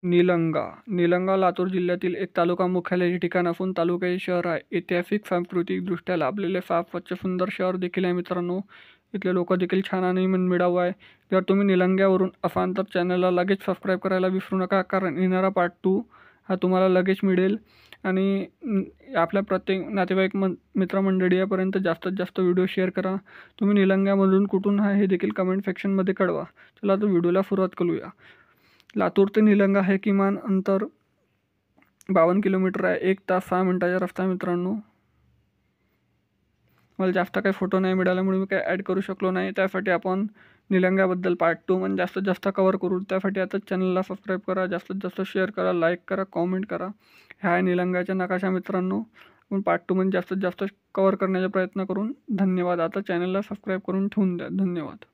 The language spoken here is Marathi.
निलंगा. निलंगा लातूर जिल्ह्यातील एक तालुका मुख्यालयाचे ठिकाण असून तालुक्याचे शहर आहे. ऐतिहासिक, सांस्कृतिकदृष्ट्या लाभलेले फार स्वच्छ सुंदर शहर देखील आहे मित्रांनो. इथले लोक देखील छान आणि मनमिळाऊ आहे. जर तुम्ही निलंग्यावरून असाल तर चॅनलला लगेच सबस्क्राईब करायला विसरू नका, कारण येणारा पार्ट 2 हा तुम्हाला लगेच मिळेल. आणि आपल्या प्रत्येक नातेवाईक मित्रमंडळीपर्यंत जास्तीत जास्त व्हिडिओ शेअर करा. तुम्ही निलंग्यामधून कुठून आहे हे देखील कमेंट सेक्शनमध्ये कळवा. चला तर व्हिडिओला सुरुवात करूया. लातूर ते निलंगा हे किमान अंतर 52 किलोमीटर आहे. 1 तास 6 मिनिटाचा रस्ता आहे मित्रांनो. मला जास्त काही फोटो नाही मिळाल्यामुळे मी काही ॲड करू शकलो नाही. त्यासाठी आपण निलंग्याबद्दल पार्ट 2 म्हणजे जास्तीत जास्त कवर करू. त्यासाठी आता चॅनलला सबस्क्राईब करा, जास्तीत जास्त शेअर करा, लाईक करा, कॉमेंट करा. ह्या आहे निलंग्याचा नकाशा मित्रांनो. आपण पार्ट 2 मध्ये जास्तीत जास्त कवर करण्याचा प्रयत्न करून. धन्यवाद. आता चॅनलला सबस्क्राईब करून ठेवून द्या. धन्यवाद.